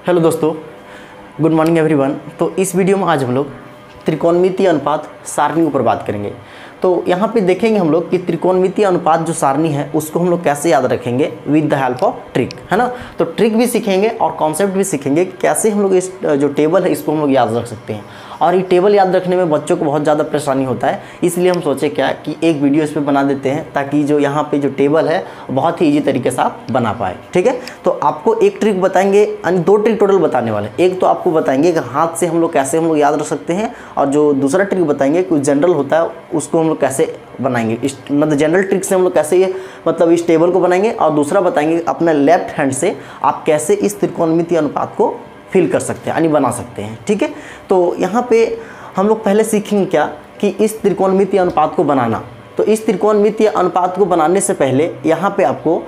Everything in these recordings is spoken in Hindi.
हेलो दोस्तों, गुड मॉर्निंग एवरीवन। तो इस वीडियो में आज हम लोग त्रिकोणमितीय अनुपात सारणी के ऊपर बात करेंगे। तो यहाँ पे देखेंगे हम लोग कि त्रिकोणमितीय अनुपात जो सारणी है उसको हम लोग कैसे याद रखेंगे with the help of trick, है ना। तो ट्रिक भी सीखेंगे और कॉन्सेप्ट भी सीखेंगे कैसे हम लोग इस जो टेबल है इसको हम लोग याद रख सकते हैं। और ये टेबल याद रखने में बच्चों को बहुत ज़्यादा परेशानी होता है, इसलिए हम सोचे क्या कि एक वीडियो इस पर बना देते हैं ताकि जो यहाँ पे जो टेबल है बहुत ही ईजी तरीके से आप बना पाए। ठीक है, तो आपको एक ट्रिक बताएंगे, यानी दो ट्रिक टोटल बताने वाले। एक तो आपको बताएंगे कि हाथ से हम लोग कैसे हम लोग याद रख सकते हैं, और जो दूसरा ट्रिक बताएंगे कुछ जनरल होता है उसको हम लोग कैसे बनाएंगे, इस मतलब जनरल ट्रिक से हम लोग कैसे ये मतलब इस टेबल को बनाएंगे, और दूसरा बताएंगे अपने लेफ्ट हैंड से आप कैसे इस त्रिकोणमितीय अनुपात को फिल कर सकते हैं यानी बना सकते हैं। ठीक है, तो यहाँ पे हम लोग पहले सीखेंगे क्या कि इस त्रिकोणमितीय अनुपात को बनाना। तो इस त्रिकोणमितीय अनुपात को बनाने से पहले यहाँ पे आपको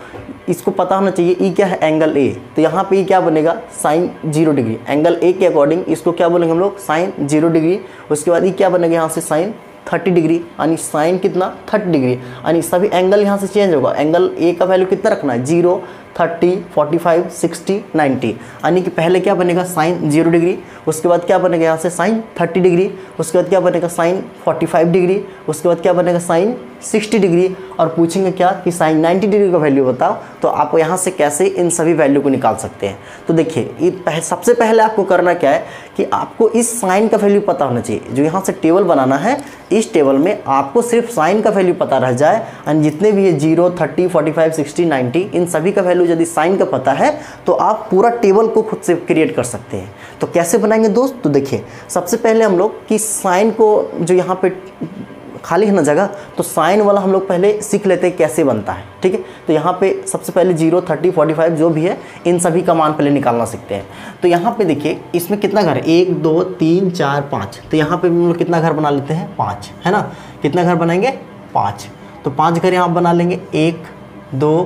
इसको पता होना चाहिए ई क्या है, एंगल ए। तो यहाँ पे ई क्या बनेगा, साइन 0 डिग्री। एंगल ए के अकॉर्डिंग इसको क्या बोलेंगे हम लोग, साइन 0 डिग्री। उसके बाद ई क्या बनेगा यहाँ से साइन 30 डिग्री, यानी साइन कितना 30 डिग्री, यानी सभी एंगल यहाँ से चेंज होगा। एंगल ए का वैल्यू कितना रखना है, 0, 30, 45, 60, 90, यानी कि पहले क्या बनेगा साइन 0 डिग्री, उसके बाद क्या बनेगा यहाँ से साइन 30 डिग्री, उसके बाद क्या बनेगा साइन 45 डिग्री, उसके बाद क्या बनेगा साइन 60 डिग्री। और पूछेंगे क्या कि साइन 90 डिग्री का वैल्यू बताओ, तो आप यहाँ से कैसे इन सभी वैल्यू को निकाल सकते हैं। तो देखिए सबसे पहले आपको करना क्या है कि आपको इस साइन का वैल्यू पता होना चाहिए। जो यहाँ से टेबल बनाना है, इस टेबल में आपको सिर्फ साइन का वैल्यू पता रह जाए, और जितने भी ये 0, 30, 45, 60, 90 इन सभी का वैल्यू यदि साइन का पता है तो आप पूरा टेबल को खुद से क्रिएट कर सकते हैं। तो कैसे बनाएंगे दोस्त, तो देखिए सबसे पहले हम लोग कि साइन को जो यहाँ पे खाली है ना जगह, तो साइन वाला हम लोग पहले सीख लेते हैं कैसे बनता है। ठीक है, तो यहाँ पे सबसे पहले 0, 30, 45 जो भी है इन सभी का मान पहले निकालना सीखते हैं। तो यहाँ पे देखिए इसमें कितना घर है, 1, 2, 3, 4, 5। तो यहाँ पे हम लोग कितना घर बना लेते हैं, 5, है ना। कितना घर बनाएंगे, 5। तो 5 घर यहाँ बना लेंगे, 1, 2,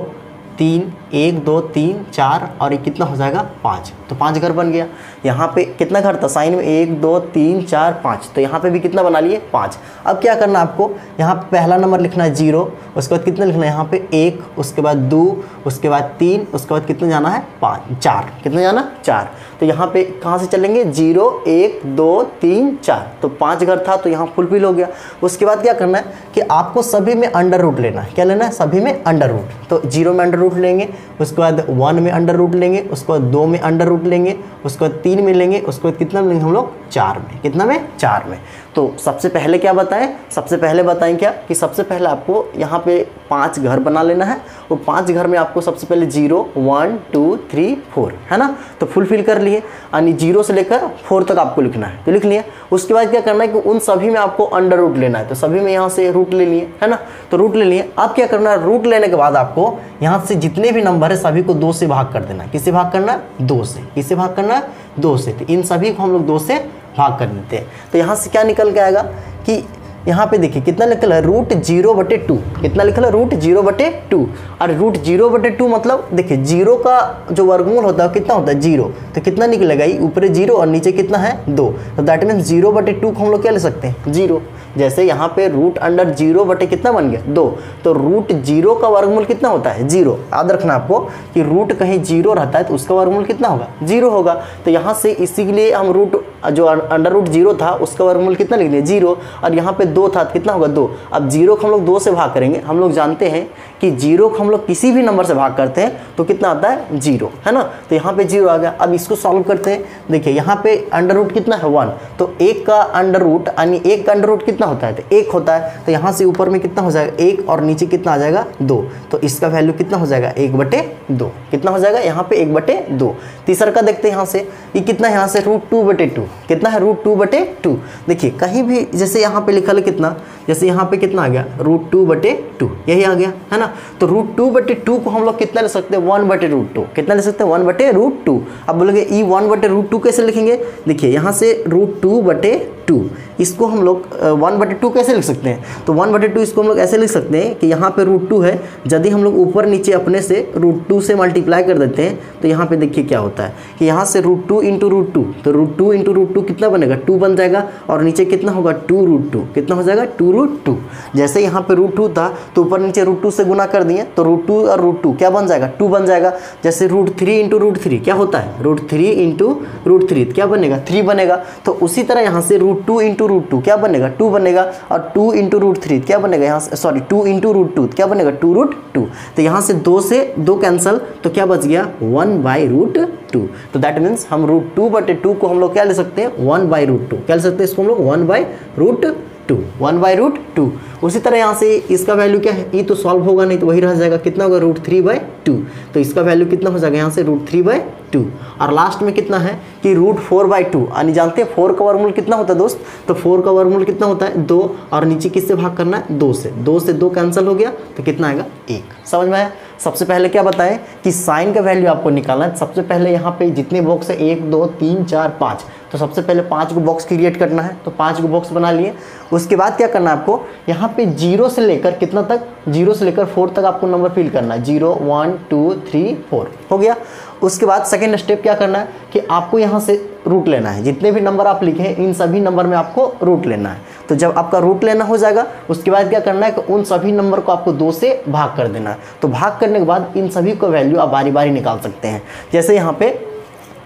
3, 1, 2, 3, 4 और ये कितना हो जाएगा 5। तो 5 घर बन गया। यहाँ पे कितना घर था साइन में, 1, 2, 3, 4, 5। तो यहाँ पे भी कितना बना लिए, 5। अब क्या करना आपको, यहाँ पहला नंबर लिखना है 0, उसके बाद कितना लिखना है यहाँ पे 1, उसके बाद 2, उसके बाद 3, उसके बाद कितना जाना है 5, 4। कितना जाना 4। तो यहाँ पे कहाँ से चलेंगे, 0, 1, 2, 3, 4। तो 5 घर था तो यहाँ फुलफिल हो गया। उसके बाद क्या करना है कि आपको सभी में अंडर रूट लेना है। क्या लेना है, सभी में अंडर रूट। तो 0 में अंडर रूट लेंगे, उसके बाद 1 में अंडर रूट लेंगे, उसके बाद 2 में अंडर रूट लेंगे, उसके बाद 3 में लेंगे, उसके बाद कितना लेंगे हम लोग 4 में। कितना में, 4 में। तो सबसे पहले क्या बताएं, सबसे पहले बताएं क्या कि सबसे पहले आपको यहाँ पे 5 घर बना लेना है। वो 5 घर में आपको सबसे पहले 0, 1, 2, 3, 4, है ना। तो फुलफिल कर लिए, यानी 0 से लेकर 4 तक आपको लिखना है, तो लिख लिया। उसके बाद क्या करना है कि उन सभी में आपको अंडर रूट लेना है। तो सभी में यहाँ से रूट ले लिए, है ना। तो रूट ले लिए। अब क्या करना है, रूट लेने के बाद आपको यहाँ से जितने भी नंबर है सभी को 2 से भाग कर देना है। किससे भाग करना है, 2 से। किससे भाग करना है, 2 से। तो इन सभी को हम लोग 2 से भाग कर देते हैं। तो यहाँ से क्या निकल के आएगा कि यहाँ पे देखिए कितना लिखल है, √0/2। कितना लिखल है, √0/2। और √0/2 मतलब देखिए 0 का जो वर्गमूल होता है कितना होता है, 0। तो कितना निकलेगा, ऊपर 0 और नीचे कितना है 2। तो दैट मीन्स 0/2 को हम लोग क्या ले सकते हैं, 0। जैसे यहाँ पे √0 कितना बन गया, 2। तो √0 का वर्गमूल कितना होता है, 0। याद रखना आपको कि रूट कहीं 0 रहता है तो उसका वर्गमूल कितना होगा, 0 होगा। तो यहाँ से इसी के लिए हम रूट जो √0 था उसका वर्गमूल कितना लिख दिया, 0। और यहाँ पे 2 था, कितना होगा 2। अब 0 को हम लोग 2 से भाग करेंगे। हम लोग जानते हैं कि 0 को हम लोग किसी भी नंबर से भाग करते हैं तो कितना आता है, 0, है ना। तो यहाँ पे 0 आ गया। अब इसको सॉल्व करते हैं। देखिए यहाँ पे अंडर रूट कितना है, 1। तो 1 का अंडर रूट यानी 1 का अंडर रूट कितना होता है, तो 1 होता है। तो यहाँ से ऊपर में कितना हो जाएगा, 1 और नीचे कितना आ जाएगा, 2। तो इसका वैल्यू कितना हो जाएगा, 1/2। कितना हो जाएगा यहाँ पे, 1/2। तीसरा का देखते हैं यहाँ से, ये कितना है यहाँ से, √2/2। कितना है, √2/2। देखिए कहीं भी जैसे यहाँ पे लिखा है कितना, जैसे यहाँ पे कितना आ गया, √2/2, यही आ गया, है ना। तो √2/2 को हम लोग कितना ले सकते हैं, 1/√2। कितना ले सकते हैं, 1/√2। अब बोलेंगे ई 1/√2 कैसे लिखेंगे, देखिए यहाँ से √2/2 इसको हम लोग 1/2 कैसे लिख सकते हैं, तो 1/2 इसको हम लोग ऐसे लिख सकते हैं कि यहाँ पे √2 है, यदि हम लोग ऊपर नीचे अपने से √2 से मल्टीप्लाई कर देते हैं तो यहाँ पे देखिए क्या होता है कि यहाँ से √2 × √2, तो √2 × √2 कितना बनेगा, 2 बन जाएगा। और नीचे कितना होगा, 2√2। कितना हो जाएगा, 2 √2। जैसे यहाँ पे √2 था तो ऊपर नीचे √2 से गुना कर दिए तो √2 और √2 क्या बन जाएगा, 2 बन जाएगा। जैसे √3 इंटू √3 क्या होता है, √3 इंटू √3 क्या बनेगा, 3 बनेगा। तो उसी तरह यहाँ से √2 इंटू √2 क्या बनेगा, 2 बनेगा। और 2 इंटू √3 क्या बनेगा, यहाँ से सॉरी 2 इंटू √2 क्या बनेगा, 2√2। तो यहाँ से 2 से 2 कैंसिल तो क्या बच गया, 1/√2। तो दैट मीन्स हम √2/2 को हम लोग क्या ले सकते हैं, 1/√2 क्या ले सकते हैं, इसको हम लोग 1/√2 1/√2। उसी तरह यहाँ से इसका वैल्यू क्या है, ये तो सॉल्व होगा नहीं तो वही रह जाएगा, कितना होगा, √3/2। तो इसका वैल्यू कितना हो जाएगा यहाँ से √3/2। और लास्ट में कितना है कि √4/2। यानी जानते हैं 4 का वर्गमूल कितना होता है दोस्त, तो 4 का वर्गमूल कितना होता है, 2। और नीचे किससे भाग करना है, 2 से। 2 से 2 कैंसिल हो गया तो कितना आएगा, 1। समझ में आया। सबसे पहले क्या बताएं कि साइन का वैल्यू आपको निकालना है। सबसे पहले यहाँ पे जितने बॉक्स है 1 2 3 4 5, तो सबसे पहले 5 को बॉक्स क्रिएट करना है। तो 5 को बॉक्स बना लिए। उसके बाद क्या करना है आपको, यहाँ पे 0 से लेकर कितना तक, 0 से लेकर 4 तक आपको नंबर फिल करना है। 0 1 2 3 4 हो गया। उसके बाद सेकेंड स्टेप क्या करना है कि आपको यहाँ से रूट लेना है। जितने भी नंबर आप लिखे हैं इन सभी नंबर में आपको रूट लेना है। तो जब आपका रूट लेना हो जाएगा उसके बाद क्या करना है कि उन सभी नंबर को आपको 2 से भाग कर देना है। तो भाग करने के बाद इन सभी को वैल्यू आप बारी बारी निकाल सकते हैं। जैसे यहाँ पे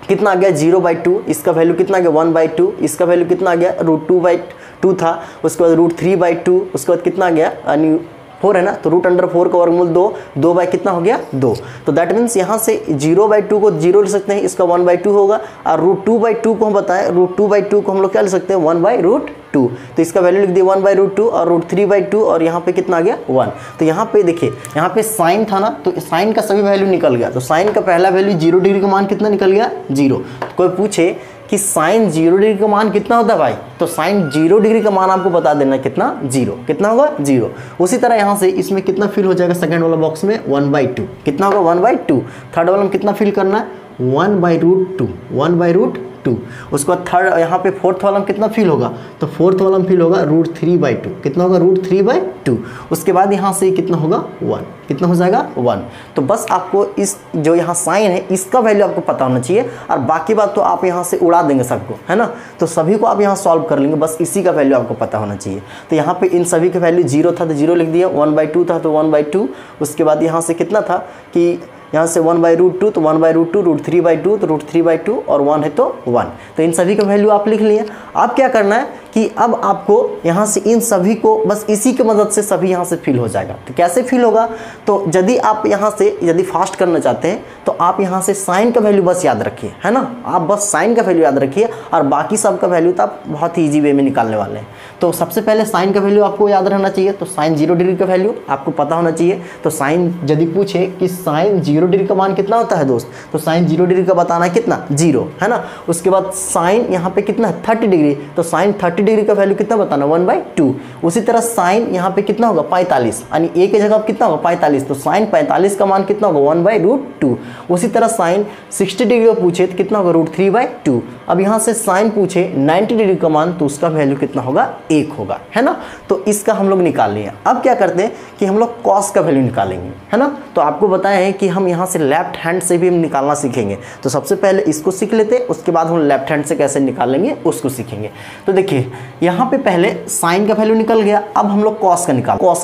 कितना आ गया, 0/2, इसका वैल्यू कितना आ गया, 1/2, इसका वैल्यू कितना आ गया, √2/2 था। उसके बाद √3/2, उसके बाद कितना आ गया, यानी 4 है ना, तो √4 का वर्गमूल 2, 2 बाई कितना हो गया, 2। तो दैट मीन्स यहाँ से 0/2 को 0 ले सकते हैं, इसका 1/2 होगा। और √2/2 को हम बताएं, √2/2 को हम लोग क्या ले सकते हैं, 1/√2। तो इसका वैल्यू लिख दिए 1/√2 और √3/2 और यहाँ पे कितना आ गया, 1। तो यहाँ पे देखिए, यहाँ पे साइन था ना, तो साइन का सभी वैल्यू निकल गया। तो साइन का पहला वैल्यू 0 डिग्री का मान कितना निकल गया, 0। कोई पूछे कि साइन 0 डिग्री का मान कितना होता है भाई, तो साइन 0 डिग्री का मान आपको बता देना कितना, 0। कितना होगा, 0। उसी तरह यहाँ से इसमें कितना फिल हो जाएगा, सेकंड वाला बॉक्स में 1/2 कितना होगा, 1/2। थर्ड वाला में कितना फिल करना है, 1/√2 1/√2। उसके बाद थर्ड यहाँ पे फोर्थ वाला में कितना फिल होगा, तो फोर्थ वाला में फिल होगा √3/2 कितना होगा, √3/2। उसके बाद यहाँ से कितना होगा, 1 कितना हो जाएगा, 1। तो बस आपको इस जो यहाँ साइन है इसका वैल्यू आपको पता होना चाहिए और बाकी बात तो आप यहाँ से उड़ा देंगे सबको, है ना। तो सभी को आप यहाँ सॉल्व कर लेंगे, बस इसी का वैल्यू आपको पता होना चाहिए। तो यहाँ पे इन सभी का वैल्यू 0 था तो 0 लिख दिया, 1/2 था तो 1/2। उसके बाद यहाँ से कितना था कि यहाँ से 1/√2 तो 1/√2, √3/2 तो √3/2 और 1 है तो 1। तो इन सभी का वैल्यू आप लिख लिए। अब क्या करना है कि अब आपको यहाँ से इन सभी को बस इसी की मदद से सभी यहाँ से फिल हो जाएगा। तो कैसे फिल होगा, तो यदि आप यहाँ से यदि फास्ट करना चाहते हैं तो आप यहाँ से साइन का वैल्यू बस याद रखिए, है ना। आप बस साइन का वैल्यू याद रखिए और बाकी सब का वैल्यू तो आप बहुत ही ईजी वे में निकालने वाले हैं। तो सबसे पहले साइन का वैल्यू आपको याद रहना चाहिए। तो साइन 0 डिग्री का वैल्यू आपको पता होना चाहिए। तो साइन यदि पूछे कि साइन 0 डिग्री का मान कितना होता है दोस्त, तो साइन 0 डिग्री का बताना है कितना, 0, है ना। उसके बाद साइन यहाँ पे कितना है, 30 डिग्री, तो साइन 30 डिग्री का वैल्यू कितना बताना, 1/2। उसी तरह साइन यहाँ पे कितना होगा, 45, यानी ए की जगह कितना होगा, 45, तो साइन 45 का मान कितना होगा, 1/√2। उसी तरह साइन 60 डिग्री का पूछे तो कितना होगा, √3/2। अब यहाँ से साइन पूछे 90 डिग्री का मान तो उसका वैल्यू कितना होगा, 1 होगा, है ना। तो इसका हम लोग निकाल लिए। अब क्या करते हैं कि हम लोग कॉस का वैल्यू निकालेंगे, है ना। तो आपको बताया है कि हम यहाँ से लेफ्ट हैंड से भी हम निकालना सीखेंगे। तो सबसे पहले इसको सीख लेते हैं, उसके बाद हम लेफ्ट हैंड से कैसे निकालेंगे उसको सीखेंगे। तो देखिए यहाँ पे पहले साइन का वैल्यू निकल गया, अब हम लोग कॉस का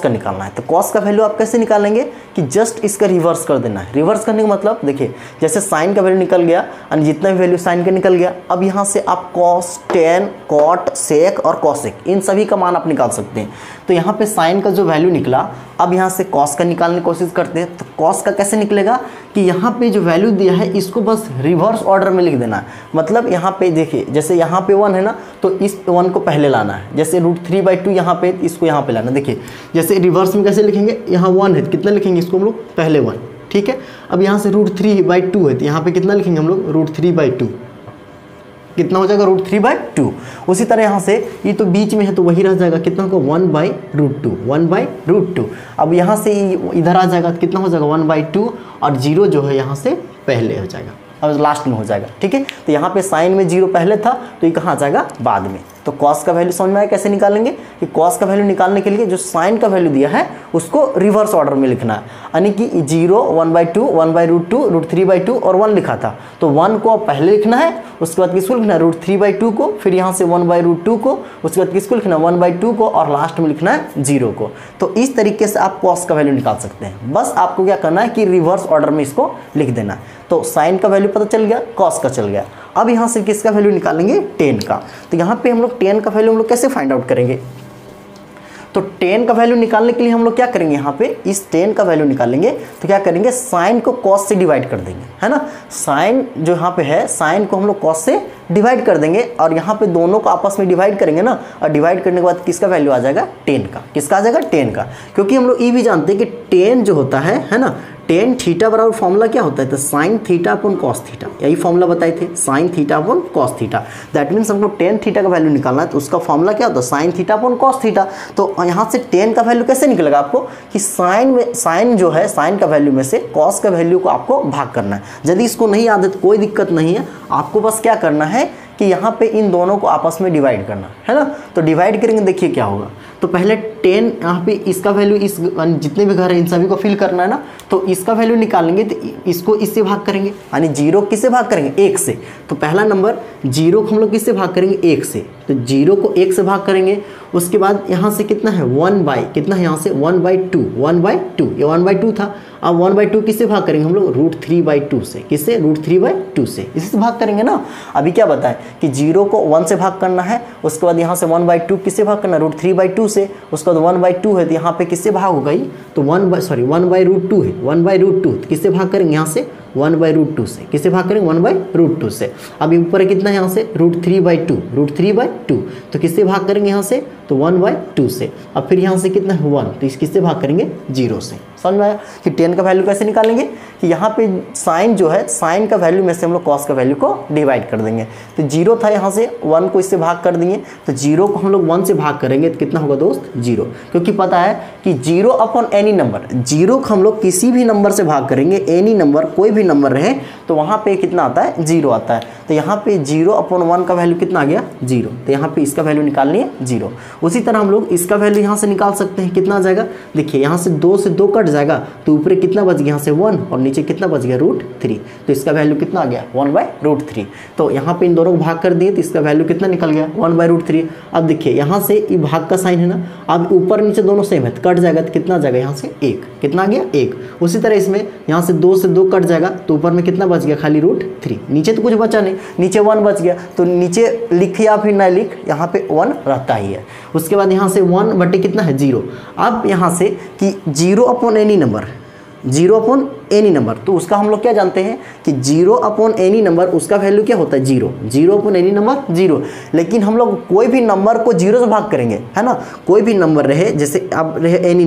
निकालना है। तो कॉस का वैल्यू आप कैसे निकालेंगे कि जस्ट इसका रिवर्स कर देना है। रिवर्स करने का मतलब देखिए, जैसे साइन का वैल्यू निकल गया यानी जितना भी वैल्यू साइन का निकल गया, अब यहाँ से आप कॉस, टेन, कॉट, सेक और कॉसेक इन सभी का मान आप निकाल सकते हैं। तो यहाँ पे साइन का जो वैल्यू निकला, अब यहाँ से कॉस का निकालने की कोशिश करते हैं। तो कॉस का कैसे निकलेगा कि यहाँ पे जो वैल्यू दिया है इसको बस रिवर्स ऑर्डर में लिख देना है। मतलब यहाँ पे देखिए, जैसे यहाँ पे 1 है ना, तो इस 1 को पहले लाना है। जैसे √3/2 यहाँ पे, इसको यहाँ पे लाना। देखिए जैसे रिवर्स में कैसे लिखेंगे, यहाँ 1 है, कितना लिखेंगे इसको हम लोग, पहले 1, ठीक है। अब यहाँ से √3/2 है तो यहाँ पे कितना लिखेंगे हम लोग, √3/2 कितना हो जाएगा, √3/2। उसी तरह यहाँ से ये तो बीच में है तो वही रह जाएगा, कितना होगा, 1/√2 1/√2। अब यहाँ से इधर आ जाएगा तो कितना हो जाएगा, 1/2 और 0 जो है यहाँ से पहले हो जाएगा, अब लास्ट में हो जाएगा, ठीक है। तो यहाँ पे साइन में 0 पहले था तो ये कहाँ आ जाएगा, बाद में। तो कॉस का वैल्यू समझ में आया कैसे निकालेंगे कि कॉस का वैल्यू निकालने के लिए जो साइन का वैल्यू दिया है उसको रिवर्स ऑर्डर में लिखना है, यानी कि 0, 1/2, 1/√2, √3/2 और 1 लिखा था, तो 1 को अब पहले लिखना है, उसके बाद किसको लिखना है √3/2 को, फिर यहाँ से 1/√2 को, उसके बाद किसको लिखना है 1/2 को और लास्ट में लिखना है 0 को। तो इस तरीके से आप कॉस का वैल्यू निकाल सकते हैं। बस आपको क्या करना है कि रिवर्स ऑर्डर में इसको लिख देना है। तो साइन का वैल्यू पता चल गया, कॉस का चल गया। अब यहाँ से किसका वैल्यू निकालेंगे, टेन का। तो यहाँ पे हम लोग टेन का वैल्यू हम लोग कैसे फाइंड आउट करेंगे, तो टेन का वैल्यू निकालने के लिए हम लोग क्या करेंगे, यहाँ पे इस टेन का वैल्यू निकालेंगे तो क्या करेंगे, साइन को कॉस से डिवाइड कर देंगे, है ना। साइन जो यहाँ पे है, साइन को हम लोग कॉस से डिवाइड कर देंगे और यहाँ पे दोनों को आपस में डिवाइड करेंगे ना, और डिवाइड करने के बाद किसका वैल्यू आ जाएगा, टेन का। किसका आ जाएगा, टेन का। क्योंकि हम लोग ये भी जानते हैं कि टेन जो होता है ना, टेन थीटा बराबर फॉर्मूला क्या होता है, तो sine theta upon cos theta, यही फॉर्मूला बताए थे, sine theta upon cos theta. That means हमको टेन थीटा का वैल्यू निकालना है, तो उसका फॉर्मूला क्या होता है, sine theta upon cos theta. तो यहाँ से टेन का वैल्यू कैसे निकलेगा आपको, कि साइन जो है, साइन का वैल्यू में से कॉस का वैल्यू को आपको भाग करना है। यदि इसको नहीं याद है तो कोई दिक्कत नहीं है, आपको बस क्या करना है कि यहाँ पे इन दोनों को आपस में डिवाइड करना है ना। तो डिवाइड करेंगे, देखिए क्या होगा। तो पहले 10 यहाँ पे इसका वैल्यू, इस जितने भी घर हैं इन सभी को फिल करना है ना, तो इसका वैल्यू निकालेंगे तो इसको इससे भाग करेंगे, यानी 0 किससे भाग करेंगे, 1 से। तो पहला नंबर 0 को हम लोग किससे भाग करेंगे, 1 से। तो 0 को 1 से भाग करेंगे, उसके बाद यहाँ से कितना है 1/, कितना है यहाँ से 1/2, 1/2, ये 1/2 था। अब 1/2 किससे भाग करेंगे हम लोग, √3/2 से। किससे, √3/2 से, इसी से भाग करेंगे ना। अभी क्या बताएं कि 0 को 1 से भाग करना है, उसके बाद यहाँ से 1/2 किससे भाग करना है, √3/2 से। उसके बाद 1/2 है तो यहाँ पे किससे भाग होगा, ये तो 1/√2 है, 1/√2 तो किससे भाग करेंगे यहाँ से 1/√2 से। किससे भाग करेंगे, 1/√2 से। अब ऊपर कितना है यहाँ से √3/2, तो किससे भाग करेंगे यहाँ से, तो 1/2 से। अब फिर यहाँ से कितना है 1, तो किससे भाग करेंगे 0 से। समझ में आया कि 10 का वैल्यू कैसे निकालेंगे, कि यहाँ पे साइन जो है, साइन का वैल्यू में से हम लोग कॉस का वैल्यू को डिवाइड कर देंगे। तो 0 था, यहाँ से 1 को इससे भाग कर देंगे, तो 0 को हम लोग 1 से भाग करेंगे तो कितना होगा दोस्त, 0। क्योंकि पता है कि 0 अपॉन एनी नंबर, 0 को हम लोग किसी भी नंबर से भाग करेंगे, एनी नंबर, कोई भी नंबर रहे, तो वहाँ पे कितना आता है, 0 आता है। तो यहाँ पे 0 अपॉन 1 का वैल्यू कितना आ गया, 0। तो यहाँ पे इसका वैल्यू निकालनी है 0। उसी तरह हम लोग इसका वैल्यू यहाँ से निकाल सकते हैं, कितना आ जाएगा, देखिए यहाँ से 2 से 2 कट जाएगा, तो ऊपर कितना बच गया, यहाँ से 1 और नीचे कितना बच गया, √3। तो इसका वैल्यू कितना आ गया, 1/√3। तो यहाँ पे इन दोनों को भाग कर दिए तो इसका वैल्यू कितना निकल गया, 1/√3। अब देखिए यहाँ से ये भाग का साइन है ना, अब ऊपर नीचे दोनों सेम है तो कट जाएगा, तो कितना आ जाएगा यहाँ से 1, कितना आ गया 1। उसी तरह इसमें यहाँ से 2 से 2 कट जाएगा, तो ऊपर में कितना बच गया, खाली √3, नीचे तो कुछ बचा नहीं, नीचे 1 बच गया। तो नीचे लिख या फिर ना लिख, यहाँ पे 1 रहता ही है। उसके बाद यहाँ से 1 बटे कितना है 0। अब यहाँ से कि 0 upon any number, 0 upon any number, तो उसका हम लोग क्या जानते हैं कि 0 अपॉन एनी नंबर, उसका वैल्यू क्या होता है 0, 0 अपॉन एनी नंबर 0। लेकिन हम लोग कोई भी नंबर को 0 से भाग करेंगे, है ना। कोई भी नंबर रहे, जैसे अब रहे एनी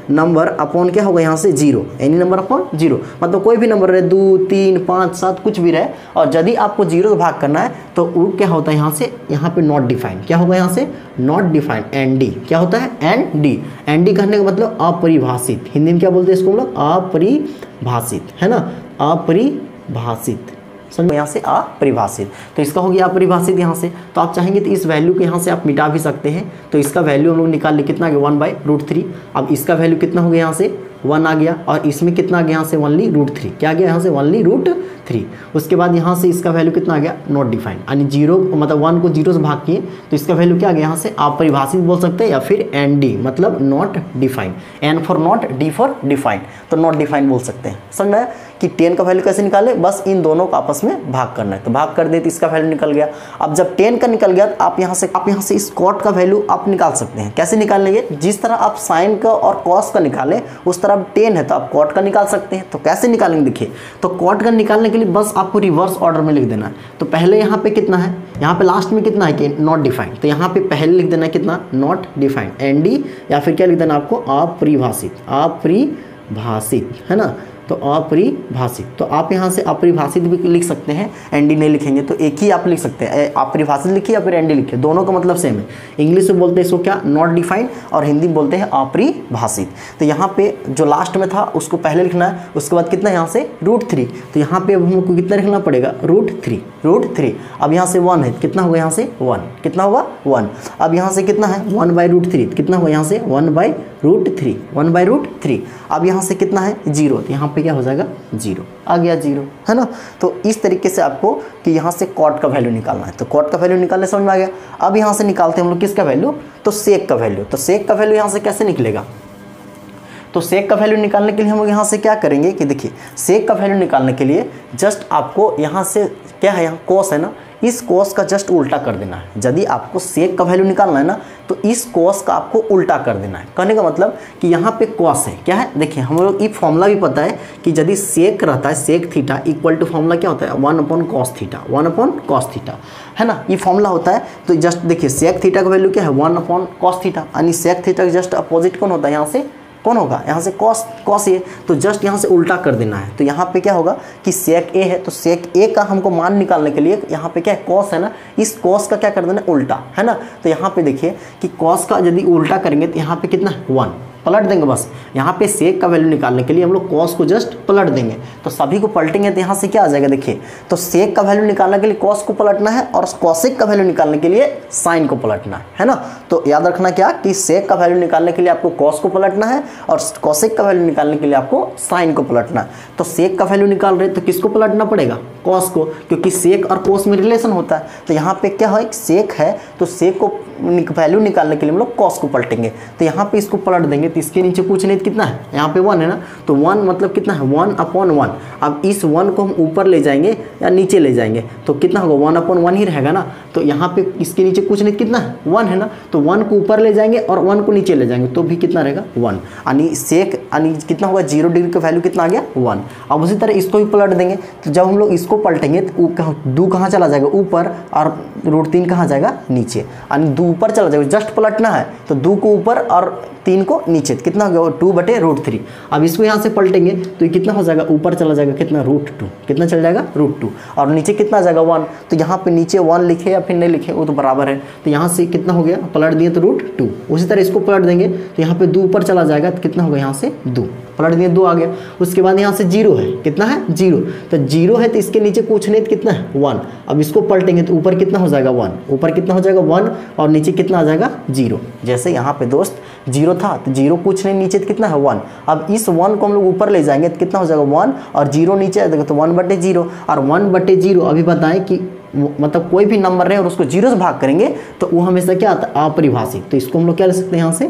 नंबर अपॉन क्या होगा यहाँ से 0, एनी नंबर अपॉन 0, मतलब कोई भी नंबर रहे 2, 3, 5, 7 कुछ भी रहे, और यदि आपको 0 से भाग करना है तो वो क्या होता है यहाँ से, यहाँ पे नॉट डिफाइंड, क्या होगा यहाँ से नॉट डिफाइंड, ND। क्या होता है ND, ND कहने का मतलब अपरिभाषित, हिंदी में क्या बोलते हैं इसको हम लोग, अपरिभाषित, है ना, अपरिभाषित। समझ में, यहाँ से अपरिभाषित, तो इसका हो गया अपरिभाषित यहाँ से। तो आप चाहेंगे तो इस वैल्यू को यहाँ से आप मिटा भी सकते हैं। तो इसका वैल्यू हम लोग निकाल ले, कितना आ गया 1/√3। अब इसका वैल्यू कितना हो गया यहाँ से 1 आ गया, और इसमें कितना आ गया यहाँ से ओनली √3, क्या आ गया यहाँ से ओनली √3। उसके बाद यहाँ से इसका वैल्यू कितना आ गया, नॉट डिफाइंड, यानी 0 मतलब 1 को 0 से भाग किए तो इसका वैल्यू क्या आ गया यहाँ से अपरिभाषित बोल सकते हैं, या फिर ND मतलब not defined, N for not, D for defined, तो नॉट डिफाइंड बोल सकते हैं। समझ में आया कि 10 का वैल्यू कैसे निकाले, बस इन दोनों को आपस में भाग करना है। तो भाग कर दे तो इसका वैल्यू निकल गया। अब जब 10 का निकल गया तो आप यहाँ से इस कॉट का वैल्यू आप निकाल सकते हैं। कैसे निकालेंगे, जिस तरह आप साइन का और कॉस का निकालें उस तरह अब 10 है तो आप कॉट का निकाल सकते हैं। तो कैसे निकालेंगे, देखिए, तो कॉट का निकालने के लिए बस आपको रिवर्स ऑर्डर में लिख देना है। तो पहले यहाँ पे कितना है, यहाँ पे लास्ट में कितना है कि नॉट डिफाइंड, तो यहाँ पे पहले लिख देना है कितना, नॉट डिफाइंड ND, या फिर क्या लिख देना आपको अपरिभाषित, अपरिभाषित, है ना, तो अपरिभाषित। तो आप यहाँ से अपरिभाषित भी लिख सकते हैं, एनडी नहीं लिखेंगे तो एक ही आप लिख सकते हैं, अपरिभाषित लिखिए या फिर एनडी लिखिए, दोनों का मतलब सेम है। इंग्लिश में बोलते हैं इसको क्या, नॉट डिफाइंड, और हिंदी में बोलते हैं अपरिभाषित। तो यहाँ पे जो लास्ट में था उसको पहले लिखना है, उसके बाद कितना यहाँ से √3, तो यहाँ पे अब हमको कितना लिखना पड़ेगा, √3। अब यहाँ से 1 है, कितना होगा यहाँ से 1, कितना होगा 1। अब यहाँ से कितना है 1/√3, कितना होगा यहाँ से 1/√3। अब यहाँ से कितना है 0, तो यहाँ पे क्या हो जाएगा 0, आ गया 0, है ना। तो इस तरीके से आपको कि यहाँ से कॉट का वैल्यू निकालना है, तो कॉट का वैल्यू निकालने समझ में आ गया। अब यहाँ से निकालते हैं हम लोग किसका वैल्यू, तो सेक का वैल्यू। तो सेक का वैल्यू यहाँ से कैसे निकलेगा, तो सेक का वैल्यू निकालने के लिए हम लोग यहाँ से क्या करेंगे कि देखिए, सेक का वैल्यू निकालने के लिए जस्ट आपको यहाँ से क्या है, यहाँ कोस है ना, इस कोस का जस्ट उल्टा कर देना है। यदि आपको सेक का वैल्यू निकालना है ना, तो इस कोस का आपको उल्टा कर देना है। कहने का मतलब कि यहाँ पे कोस है, क्या है, देखिए हम लोग ये फॉर्मूला भी पता है कि यदि सेक रहता है, sec theta equal to formula क्या होता है, 1/cos थीटा, 1/cos थीटा, है ना, ये फॉर्मूला होता है। तो जस्ट देखिए सेक थीटा का वैल्यू क्या है 1/cos थीटा, यानी सेक थीटा का जस्ट अपोजिट कौन होता है, यहाँ से कौन होगा, यहाँ से कॉस ए, तो जस्ट यहाँ से उल्टा कर देना है। तो यहाँ पे क्या होगा कि सेक ए है, तो सेक ए का हमको मान निकालने के लिए यहाँ पे क्या है कॉस है ना, इस कॉस का क्या कर देना उल्टा, है ना। तो यहाँ पे देखिए कि कॉस का यदि उल्टा करेंगे तो यहाँ पे कितना 1 पलट देंगे बस। यहाँ पे सेक का वैल्यू निकालने के लिए हम लोग कॉस को जस्ट पलट देंगे, तो सभी को पलटेंगे तो यहाँ से क्या आ जाएगा, देखिए तो सेक का वैल्यू निकालने के लिए कॉस को पलटना है और कॉसेक का वैल्यू निकालने के लिए साइन को पलटना है ना। तो याद रखना क्या कि सेक का वैल्यू निकालने के लिए आपको कॉस को पलटना है और कॉसेक का वैल्यू निकालने के लिए आपको साइन को पलटना है। तो सेक का वैल्यू निकाल रहे तो किसको पलटना पड़ेगा, कॉस को, क्योंकि सेक और कोस में रिलेशन होता है। तो यहाँ पे क्या है, सेक है तो सेक को वैल्यू निकालने के लिए हम लोग कॉस को पलटेंगे, तो यहाँ पे इसको पलट देंगे तो इसके नीचे कुछ नहीं, कितना है यहाँ पे 1 है ना, तो 1 मतलब कितना है 1/1। अब इस 1 को हम ऊपर ले जाएंगे या नीचे ले जाएंगे तो कितना होगा 1/1 ही रहेगा ना। तो यहाँ पे इसके नीचे कुछ नहीं, कितना है 1 है ना, तो 1 को ऊपर ले जाएंगे और 1 को नीचे ले जाएंगे तो भी कितना रहेगा 1, यानी सेक यानी कितना होगा 0 डिग्री का वैल्यू कितना आ गया 1। अब उसी तरह इसको भी पलट देंगे, तो जब हम लोग इसको पलटेंगे तो 2 कहाँ चला जाएगा ऊपर और √3 कहाँ जाएगा नीचे, यानी 2 ऊपर चला जाएगा, जस्ट पलटना है तो 2 को ऊपर और 3 को नीचे, कितना हो गया 2/√3। अब इसको यहाँ से पलटेंगे तो ये कितना हो जाएगा, ऊपर चला जाएगा कितना √2, कितना चल जाएगा √2 और नीचे कितना आ जाएगा 1। तो यहाँ पे नीचे 1 लिखे या फिर नहीं लिखे वो तो बराबर है, तो यहाँ से कितना हो गया पलट दिए तो √2। उसी तरह इसको पलट देंगे तो यहाँ पे 2 ऊपर चला जाएगा तो कितना होगा यहाँ से 2, पलट दिए 2 आ गया। उसके बाद यहाँ से 0 है, कितना है 0, तो 0 है तो इसके नीचे कुछ नहीं तो कितना है 1। अब इसको पलटेंगे तो ऊपर कितना हो जाएगा 1, ऊपर कितना हो जाएगा 1 और नीचे कितना आ जाएगा 0। जैसे यहाँ पे दोस्त 0 था तो 0 कुछ नहीं, नीचे तो कितना है 1। अब इस 1 को हम लोग ऊपर ले जाएंगे तो कितना हो जाएगा 1 और 0 नीचे आ जाएगा तो 1/0 और 1/0 अभी बताएं कि मतलब कोई भी नंबर रहे और उसको 0 से भाग करेंगे तो वो हमेशा क्या आता है अपरिभाषित। तो इसको हम लोग क्या लिख सकते हैं यहाँ से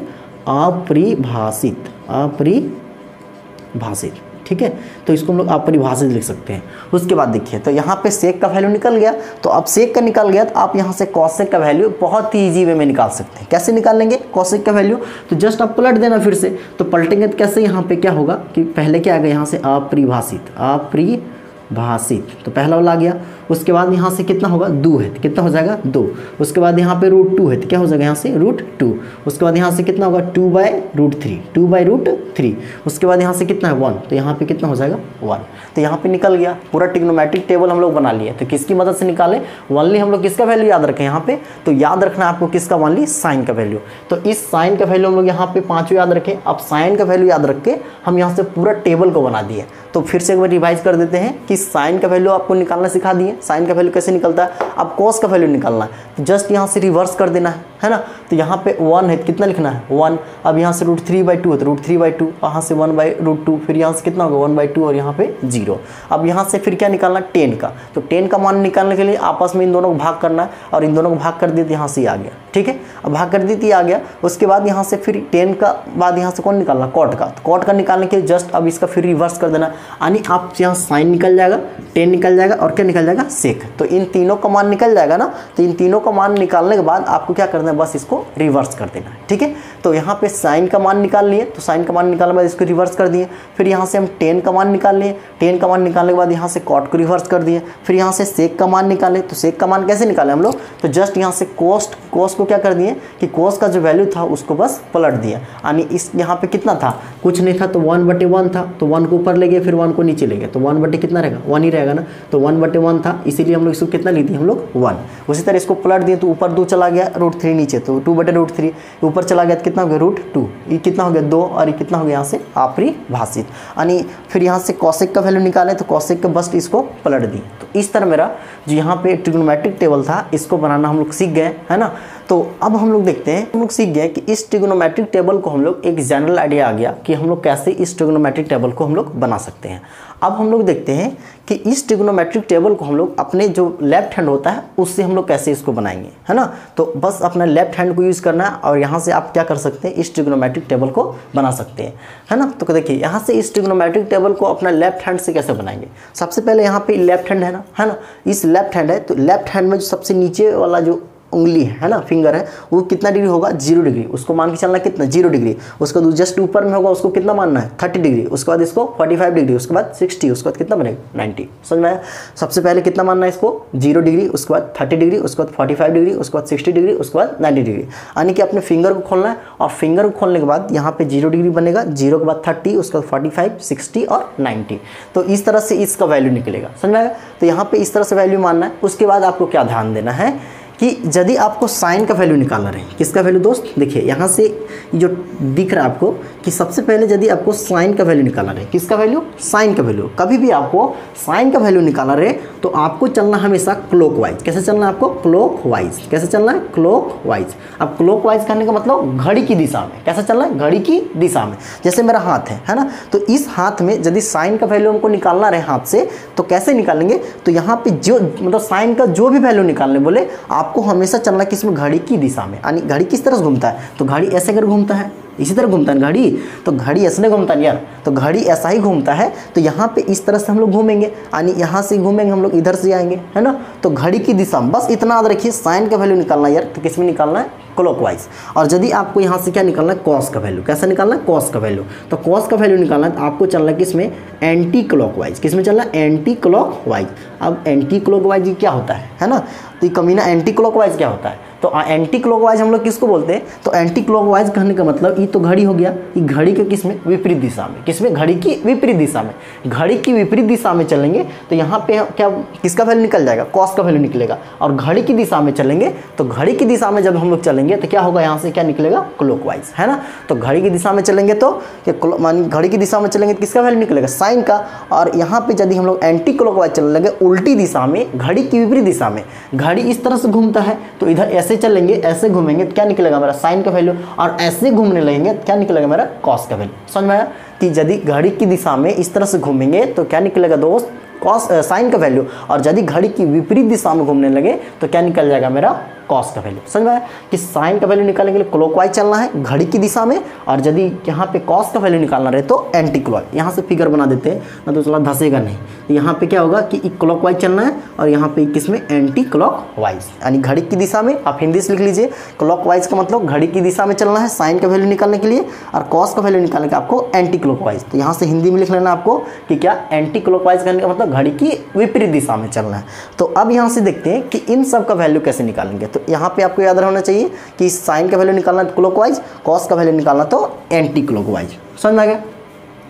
अपरिभाषित, अपरिभाषित, ठीक है। तो इसको हम लोग अपरिभाषित लिख सकते हैं। उसके बाद देखिए तो यहाँ पे सेक का वैल्यू निकल गया, तो अब सेक का निकल गया तो आप यहाँ से कॉसेक का वैल्यू बहुत ही इजी वे में निकाल सकते हैं। कैसे निकालेंगे कॉसेक का वैल्यू, तो जस्ट आप पलट देना फिर से, तो पलटेंगे तो कैसे यहाँ पे क्या होगा कि पहले क्या आ गया यहाँ से अपरिभाषित, अपरिभाषित, तो पहला वाला आ गया। उसके बाद यहाँ से कितना होगा 2 है तो कितना हो जाएगा 2। उसके बाद यहाँ पे √2 है तो क्या हो जाएगा यहाँ से √2। उसके बाद यहाँ से कितना होगा 2/√3, 2/√3। उसके बाद यहाँ से कितना है 1, तो यहाँ पे कितना हो जाएगा 1। तो यहाँ पे निकल गया पूरा ट्रिग्नोमेट्रिक टेबल हम लोग बना लिए। तो किसकी मदद से निकाले, ओनली हम लोग किसका वैल्यू याद रखें यहाँ पे, तो याद रखना है आपको किसका, ओनली साइन का वैल्यू। तो इस साइन का वैल्यू हम लोग यहाँ पे 5 याद रखें। अब साइन का वैल्यू याद रख के हम यहाँ से पूरा टेबल को बना दिए। तो फिर से एक बार रिवाइज कर देते हैं कि साइन का वैल्यू आपको निकालना सिखा दिए। साइन का वैल्यू कैसे निकलता है, अब कॉस का वैल्यू निकालना है तो जस्ट यहाँ से रिवर्स कर देना है ना। तो यहाँ पे 1 है कितना लिखना है 1। अब यहाँ से √3/2 है तो √3/2, वहाँ से 1/√2, फिर यहाँ से कितना होगा 1/2 और यहाँ पे 0। अब यहाँ से फिर क्या निकालना 10 का, तो 10 का मान निकालने के लिए आपस में इन दोनों को भाग करना है और इन दोनों को भाग कर दिए तो यहाँ से आ गया, ठीक है। अब भाग कर दी थी आ गया। उसके बाद यहाँ से फिर 10 का बाद यहाँ से कौन निकालना कॉट का, तो कॉट का निकालने के लिए जस्ट अब इसका फिर रिवर्स कर देना, यानी आप यहाँ साइन निकल जाएगा, 10 निकल जाएगा और क्या निकल जाएगा सेक। तो इन तीनों का मान निकल जाएगा ना, तो इन तीनों का मान निकालने के बाद आपको क्या करना है है, बस इसको रिवर्स कर देना है। ठीक है, तो यहाँ पे साइन का मान निकाल लिए, तो साइन का मान निकालने के बाद इसको रिवर्स कर दिए। फिर यहाँ से हम टेन का मान निकाल लिए, टेन का मान निकालने के बाद यहाँ से कॉट को रिवर्स कर दिए। फिर यहाँ से सेक का मान निकाले, तो सेक का मान कैसे निकाले हम लोग, तो जस्ट यहाँ से कोस्ट को क्या कर दिए कि कोस का जो वैल्यू था उसको बस पलट दिया, यानी इस यहाँ पे कितना था, कुछ नहीं था, तो 1/1 था, तो 1 को ऊपर ले गए, फिर 1 को नीचे ले गए, तो 1/, कितना रहेगा, 1 ही रहेगा ना, तो 1/1 था, इसीलिए हम लोग इसको कितना ली थी हम लोग 1। उसी तरह इसको पलट दिए, तो ऊपर 2 चला गया, √3 नीचे, तो 2/√3, ऊपर चला गया तो कितना हो गया √2, ये कितना हो गया 2, और ये कितना हो गया यहाँ से अपरिभाषित, यानी फिर यहाँ से कॉसेक का वैल्यू निकाले, तो कॉसेक का बस इसको पलट दिए। तो इस तरह मेरा जो यहाँ पे ट्रिग्नोमेट्रिक टेबल था इसको बनाना हम लोग सीख गए, है ना। तो अब हम लोग देखते हैं, हम लोग सीख गए कि इस ट्रिग्नोमेट्रिक टेबल को हम लोग एक जनरल आइडिया आ गया कि हम लोग कैसे इस ट्रिग्नोमेट्रिक टेबल को हम लोग बना सकते हैं। अब हम लोग देखते हैं कि इस ट्रिग्नोमेट्रिक टेबल को हम लोग अपने जो लेफ्ट हैंड होता है उससे हम लोग कैसे इसको बनाएंगे, है ना। तो बस अपना लेफ्ट हैंड को यूज़ करना है और यहाँ से आप क्या कर सकते हैं, इस ट्रिग्नोमेट्रिक टेबल को बना सकते हैं, है ना। तो देखिए यहाँ से इस ट्रिग्नोमेट्रिक टेबल को अपना लेफ्ट हैंड से कैसे बनाएंगे। सबसे पहले यहाँ पे लेफ्ट हैंड है ना, है ना, इस लेफ्ट हैंड है, तो लेफ्ट हैंड में जो सबसे नीचे वाला जो उंगली है ना, फिंगर है, वो कितना डिग्री होगा, 0 डिग्री, उसको मान के चलना कितना 0 डिग्री। उसका जस्ट ऊपर में होगा उसको कितना मानना है 30 डिग्री, उसके बाद इसको 45 डिग्री, उसके बाद 60, उसके बाद कितना बनेगा 90। समझ में आया। सबसे पहले कितना मानना है इसको 0 डिग्री, उसके बाद 30 डिग्री, उसके बाद 45 डिग्री, उसके बाद 60 डिग्री, उसके बाद 90 डिग्री, यानी कि अपने फिंगर को खोलना है। और फिंगर को खोलने के बाद यहाँ पे 0 डिग्री बनेगा, 0 के बाद 30, उसके बाद 45, 60 और 90। तो इस तरह से इसका वैल्यू निकलेगा, समझ में आया। तो यहाँ पे इस तरह से वैल्यू मानना है। उसके बाद आपको क्या ध्यान देना है कि यदि आपको साइन का वैल्यू निकालना रहे, किसका वैल्यू दोस्त, देखिए यहाँ से जो दिख रहा है आपको कि सबसे पहले यदि आपको साइन का वैल्यू निकालना रहे, किसका वैल्यू, साइन का वैल्यू। कभी भी आपको साइन का वैल्यू निकालना रहे तो आपको चलना हमेशा क्लॉकवाइज। कैसे चलना है आपको, क्लॉकवाइज। कैसे चलना है, क्लॉकवाइज। अब क्लॉकवाइज करने का मतलब घड़ी की दिशा में। कैसे चलना है, घड़ी की दिशा में। जैसे मेरा हाथ है ना, तो इस हाथ में यदि साइन का वैल्यू हमको निकालना रहे हाथ से, तो कैसे निकालेंगे, तो यहाँ पे जो मतलब साइन का जो भी वैल्यू निकालने बोले आपको हमेशा चलना किसमें, घड़ी की दिशा में। यानी घड़ी किस तरह से घूमता है, तो घड़ी ऐसे कर घूमता है, इसी तरह घूमता है घड़ी, तो घड़ी ऐसे नहीं घूमता यार, तो घड़ी ऐसा ही घूमता है। तो यहाँ पे इस तरह से हम लोग घूमेंगे, यानी यहाँ से घूमेंगे हम लोग, इधर से आएंगे, है ना। तो घड़ी की दिशा में बस इतना याद रखिए, साइन का वैल्यू निकालना यार, तो किस में निकालना है, क्लॉकवाइज। और यदि आपको यहाँ से क्या निकालना है, कॉस का वैल्यू। कैसे निकालना है, कॉस का वैल्यू। तो कॉस का वैल्यू निकालना है तो आपको चलना है किसमें, एंटी क्लॉकवाइज। किसमें चलना है, एंटी क्लॉकवाइज। अब एंटी क्लॉकवाइज क्या होता है ना, तो कमीना एंटी क्लॉकवाइज क्या होता है, तो एंटी क्लॉकवाइज हम लोग किसको बोलते हैं, तो एंटी क्लॉकवाइज कहने का मतलब ये तो घड़ी हो गया, ये घड़ी के किसमें, विपरीत दिशा में। किसमें, घड़ी की विपरीत दिशा में। घड़ी की विपरीत दिशा में चलेंगे तो यहाँ पे क्या, किसका वैल्यू निकल जाएगा, कॉस का वैल्यू निकलेगा। और घड़ी की दिशा में चलेंगे तो घड़ी की दिशा में जब हम लोग चलेंगे तो क्या होगा, यहाँ से क्या निकलेगा, क्लॉकवाइज, है ना। तो घड़ी की दिशा में चलेंगे तो घड़ी की दिशा में चलेंगे तो किसका वैल्यू निकलेगा, साइन का। और यहाँ पे यदि हम लोग एंटी क्लॉकवाइज चलने लगे, उल्टी दिशा में, घड़ी की विपरीत दिशा में, घड़ी इस तरह से घूमता है तो इधर ऐसे चलेंगे, ऐसे घूमेंगे तो क्या निकलेगा मेरा, साइन का वैल्यू। और ऐसे घूमने लगेंगे तो क्या निकलेगा मेरा, कॉस का वैल्यू। समझ में आया कि यदि घड़ी की दिशा में इस तरह से घूमेंगे तो क्या निकलेगा दोस्त, कॉस साइन का वैल्यू। और यदि घड़ी की विपरीत दिशा में घूमने लगे तो क्या निकल जाएगा मेरा, कॉस का वैल्यू। समझ में आया कि साइन का वैल्यू निकालने के लिए क्लॉकवाइज चलना है घड़ी की दिशा में, और यदि यहाँ पे कॉस का वैल्यू निकालना रहे तो एंटी क्लॉक। यहाँ से फिगर बना देते हैं ना, तो चला धंसेगा नहीं। तो यहाँ पे क्या होगा कि क्लॉकवाइज चलना है, और यहाँ पे किसमें, एंटी क्लॉकवाइज, यानी घड़ी की दिशा में। आप हिंदी से लिख लीजिए, क्लॉकवाइज का मतलब घड़ी की दिशा में चलना है साइन का वैल्यू निकालने के लिए, और कॉस का वैल्यू निकालने का आपको एंटी क्लॉकवाइज। तो यहाँ से हिंदी में लिख लेना आपको कि क्या, एंटी क्लॉकवाइज करने का मतलब घड़ी की विपरीत दिशा में चलना है। तो अब यहाँ से देखते हैं कि इन सब का वैल्यू कैसे निकालेंगे। तो यहाँ पे आपको याद होना चाहिए कि साइन का वैल्यू निकालना तो क्लॉकवाइज, कॉस का वैल्यू निकालना तो एंटी क्लॉकवाइज। समझ में आ गया।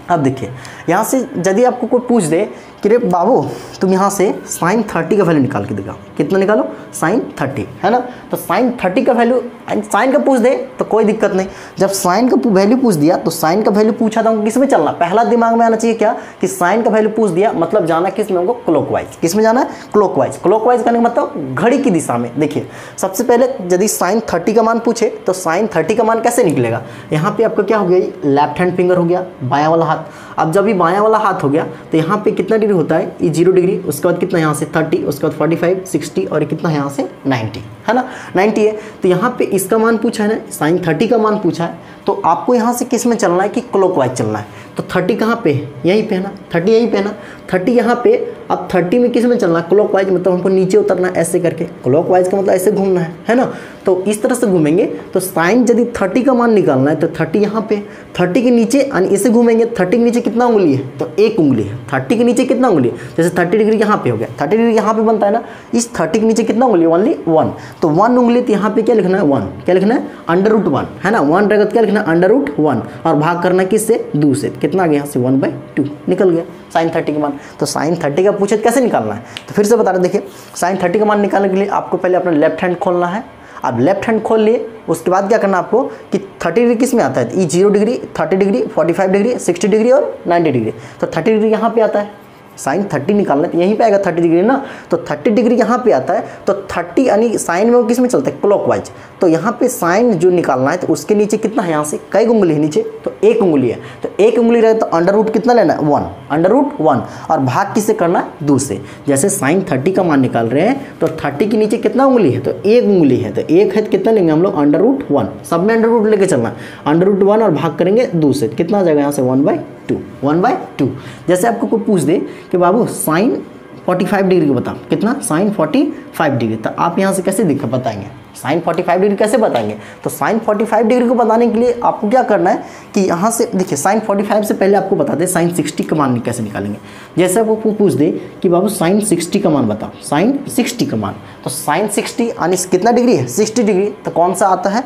अब देखिए यहाँ से यदि आपको कोई पूछ दे कि रे बाबू तुम यहाँ से साइन 30 का वैल्यू निकाल के दिखाओ, कितना निकालो, साइन 30, है ना। तो साइन 30 का वैल्यू, साइन का पूछ दे तो कोई दिक्कत नहीं। जब साइन का वैल्यू पूछ दिया तो साइन का वैल्यू पूछा था किस में चलना, पहला दिमाग में आना चाहिए क्या, कि साइन का वैल्यू पूछ दिया मतलब जाना किस में हमको, क्लॉकवाइज। किस में जाना है, क्लॉकवाइज। क्लॉकवाइज करने का मतलब घड़ी की दिशा में। देखिए सबसे पहले यदि साइन 30 का मान पूछे तो साइन 30 का मान कैसे निकलेगा, यहाँ पे आपका क्या हो गया, लेफ्ट हैंड फिंगर हो गया, बायां वाला हाथ। अब जब ये बायां वाला हाथ हो गया तो यहाँ पे कितना डिग्री होता है, ये 0 डिग्री, उसके बाद कितना यहाँ से 30, उसके बाद 45, 60 और कितना यहाँ से 90, है ना, 90 है। तो यहाँ पे इसका मान पूछा है ना, साइन 30 का मान पूछा है, तो आपको यहाँ से किस में चलना है कि क्लॉकवाइज चलना है। तो 30 कहाँ पे है, यहीं पे है ना, 30 यहीं पे है ना, 30 यहाँ पे। अब 30 में किस में चलना है, क्लॉकवाइज, मतलब हमको नीचे उतरना है ऐसे करके, क्लॉकवाइज का मतलब ऐसे घूमना है ना। तो इस तरह से घूमेंगे तो साइन यदि 30 का मान निकालना है तो 30 यहाँ पे, 30 के नीचे यानी इसे घूमेंगे, 30 के नीचे कितना उंगली है, तो 1 उंगली है। 30 के नीचे कितना उंगली है, जैसे 30 डिग्री यहाँ पे हो गया, 30 डिग्री यहाँ पे बनता है ना, इस 30 के नीचे कितना उंगली, ओनली 1। तो 1 उंगली, तो यहाँ पे क्या लिखना है 1, क्या लिखना है √1 है ना, 1 रहेगा तो क्या लिखना है √1 और भाग करना किससे, 2 से, कितना आ गया यहाँ से 1/2 निकल गया साइन 30 का मान। तो साइन 30 का पूछे कैसे निकालना है, तो फिर से बता रहे, देखिए साइन 30 का मान निकालने के लिए आपको पहले अपना लेफ्ट हैंड खोलना है। आप लेफ्ट हैंड खोल लिए, उसके बाद क्या करना आपको कि 30 डिग्री किस में आता है, ये 0 डिग्री, 30 डिग्री, 45 डिग्री, 60 डिग्री और 90 डिग्री। तो 30 डिग्री यहाँ पे आता है, साइन 30 निकालना है तो यहीं पे आएगा 30 डिग्री ना, तो 30 डिग्री यहाँ पे आता है। तो 30 यानी साइन में वो किस में चलता है, क्लॉकवाइज। तो यहाँ पे साइन जो निकालना है तो उसके नीचे कितना है, यहाँ से कई उंगली है नीचे, तो 1 उंगली है। तो 1 उंगली रहे तो अंडर कितना लेना है, 1, √1 और भाग किससे करना है, 2 से। जैसे साइन 30 का मान निकाल रहे हैं तो 30 के नीचे कितना उंगली है, तो 1 उंगली है। तो 1 है तो कितना लेंगे हम लोग, √1, सब में √ लेके चलना है, √1 और भाग करेंगे 2 से, कितना आ जाएगा यहाँ से 1/2। जैसे आपको कोई पूछ दे कि बाबू साइन 45 डिग्री को बताओ, कितना, साइन 45 डिग्री, तो आप यहाँ से कैसे बताएंगे, साइन 45 डिग्री कैसे बताएंगे। तो साइन 45 डिग्री को बताने के लिए आपको क्या करना है कि यहाँ से देखिए, साइन 45 से पहले आपको बता दें साइन 60 का मान कैसे निकालेंगे। जैसे आपको पूछ दे कि बाबू साइन 60 का मान बताओ, साइन 60 का मान, तो साइन 60 यानी कितना डिग्री है, 60 डिग्री। तो कौन सा आता है,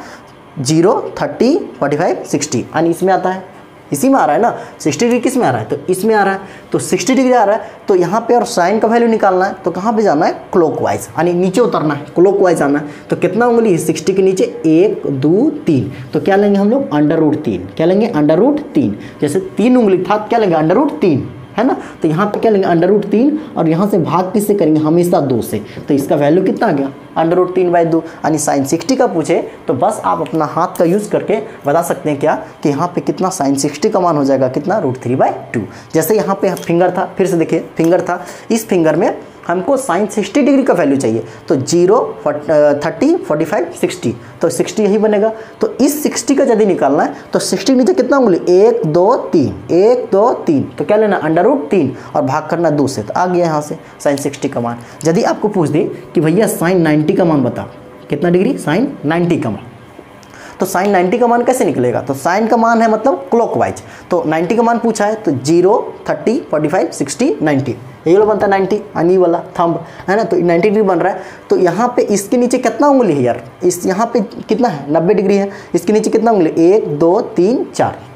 0, 30, 45, 60 यानी इसमें आता है, इसी में आ रहा है ना, 60 डिग्री किस में आ रहा है, तो इसमें आ रहा है। तो 60 डिग्री आ रहा है, तो यहाँ पे और साइन का वैल्यू निकालना है तो कहाँ पे जाना है, क्लॉकवाइज, यानी नीचे उतरना है, क्लॉकवाइज आना है। तो कितना उंगली है 60 के नीचे, 1, 2, 3, तो क्या लेंगे हम लोग, √3, क्या लेंगे √3। जैसे 3 उंगली था क्या लेंगे, √3 है ना, तो यहाँ पे क्या लेंगे √3 और यहाँ से भाग किससे करेंगे, हमेशा 2 से। तो इसका वैल्यू कितना आ गया, √3/2। यानी साइन 60 का पूछे तो बस आप अपना हाथ का यूज़ करके बता सकते हैं क्या कि यहाँ पे कितना साइन 60 का मान हो जाएगा, कितना, √3/2। जैसे यहाँ पे फिंगर था, फिर से देखिए फिंगर था, इस फिंगर में हमको साइन 60 डिग्री का वैल्यू चाहिए, तो 0, 30, 45, 60, तो 60 यही बनेगा। तो इस 60 का यदि निकालना है तो 60 नीचे कितना उंगली, 1, 2, 3, 1, 2, 3, तो क्या लेना, √3 और भाग करना 2 से, तो आ गया यहाँ से साइन 60 का मान। यदि आपको पूछ दे कि भैया साइन 90 का मान बताओ, कितना डिग्री, साइन 90 का मान, तो साइन 90 का मान कैसे निकलेगा, तो साइन का मान है मतलब क्लॉकवाइज, तो 90 का मान पूछा है तो 0, 30, 45, 60, 90, यही वाला बनता है 90, यानी वाला थंब है ना, तो 90 डिग्री बन रहा है। तो यहाँ पे इसके नीचे कितना उंगली है यार, इस यहाँ पे कितना है, 90 डिग्री है, इसके नीचे कितना उंगली, 1, 2, 3,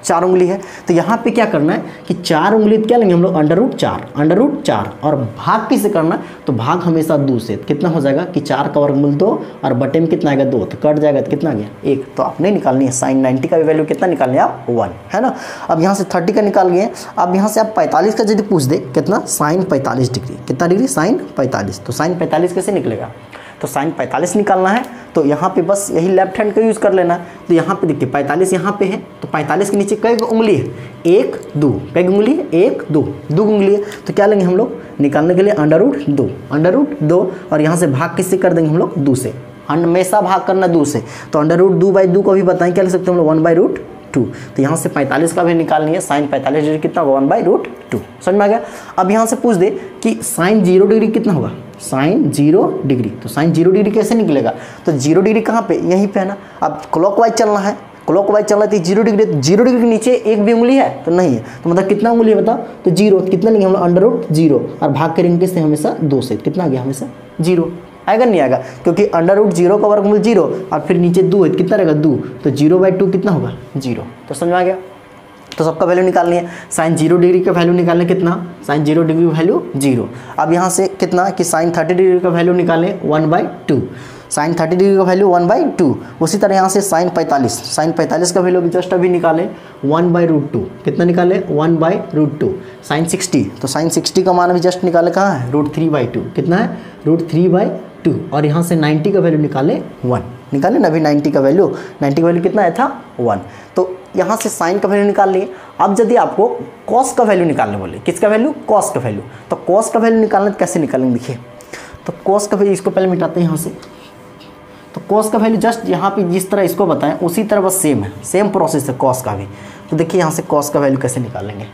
4 उंगली है। तो यहाँ पे क्या करना है कि 4 उंगली क्या लेंगे हम लोग, √4 और भाग किसे करना है, तो भाग हमेशा 2 से, कितना हो जाएगा कि 4 का वर्गमूल 2 और बटे में कितना आएगा 2, तो कट जाएगा, तो कितना आ गया 1। तो आप नहीं निकालनी है, साइन 90 का भी वैल्यू कितना निकालनी है आप, 1 है ना। अब यहाँ से 30 का निकाल गए, अब यहाँ से आप 45 का यदि पूछ दे कितना, साइन 45 डिग्री, कितना डिग्री, साइन 45, तो साइन 45 कैसे निकलेगा, तो साइन 45 निकालना है तो यहाँ पे बस यही लेफ्ट हैंड का यूज़ कर लेना है। तो यहाँ पे देखिए 45 यहाँ पे है, तो 45 के नीचे कई उंगली है, 1, 2, कई उंगली है, 1, 2 उंगली है। तो क्या लेंगे हम लोग निकालने के लिए, √2 और यहाँ से भाग किससे कर देंगे हम लोग, 2 से, हमेशा भाग करना 2 से। तो √2/2 को भी बताएं क्या लिख सकते हैं हम लोग, 1/2। तो यहाँ से 45 का भी निकालनी है, साइन 45 डिग्री कितना होगा, 1/2, समझ में आ गया। अब यहाँ से पूछ दे कि साइन 0 डिग्री कितना होगा, साइन 0 डिग्री, तो साइन 0 डिग्री कैसे निकलेगा, तो 0 डिग्री कहाँ पे, यहीं पे है ना। अब क्लॉकवाइज चलना है, क्लॉकवाइज चलना है तो 0 डिग्री, 0 डिग्री के नीचे एक भी उंगली है तो नहीं है, तो मतलब कितना उंगली है बताओ, तो 0, कितना लेंगे हम लोग, √0 और भाग करेंगे किससे, हमेशा 2 से, कितना आ गया, हमेशा 0 आएगा, नहीं आएगा, क्योंकि √0 का वर्गमूल 0 और फिर नीचे 2 है, कितना रहेगा 2, तो 0/2 कितना होगा 0। तो समझ में आ गया। तो सबका वैल्यू निकालनी है, साइन 0 डिग्री का वैल्यू निकालने कितना, साइन 0 डिग्री का वैल्यू 0। अब यहाँ से कितना कि साइन 30 डिग्री का वैल्यू निकालें 1/2, साइन 30 डिग्री का वैल्यू 1/2। उसी तरह यहाँ से साइन 45 का वैल्यू भी जस्ट अभी निकालें 1/√2, कितना निकाले 1/√2। साइन 60, तो साइन 60 का मान भी जस्ट निकाले, कहाँ है, √3/2, कितना है, √3/2 और यहाँ से 90 का वैल्यू निकाले 1, निकाले ना अभी 90 का वैल्यू कितना आया था 1। तो यहाँ से साइन का वैल्यू निकाल लिए। अब यदि आपको कॉस का वैल्यू निकालने बोले, किसका वैल्यू, कॉस का वैल्यू, तो कॉस का वैल्यू निकालना कैसे निकालेंगे, देखिए तो कॉस का वैल्यू, इसको पहले मिटाते हैं यहाँ से, तो कॉस का वैल्यू जस्ट यहाँ पे जिस तरह इसको बताएं उसी तरह बस सेम है, सेम प्रोसेस है कॉस का भी। तो देखिए यहाँ से कॉस का वैल्यू कैसे निकालेंगे।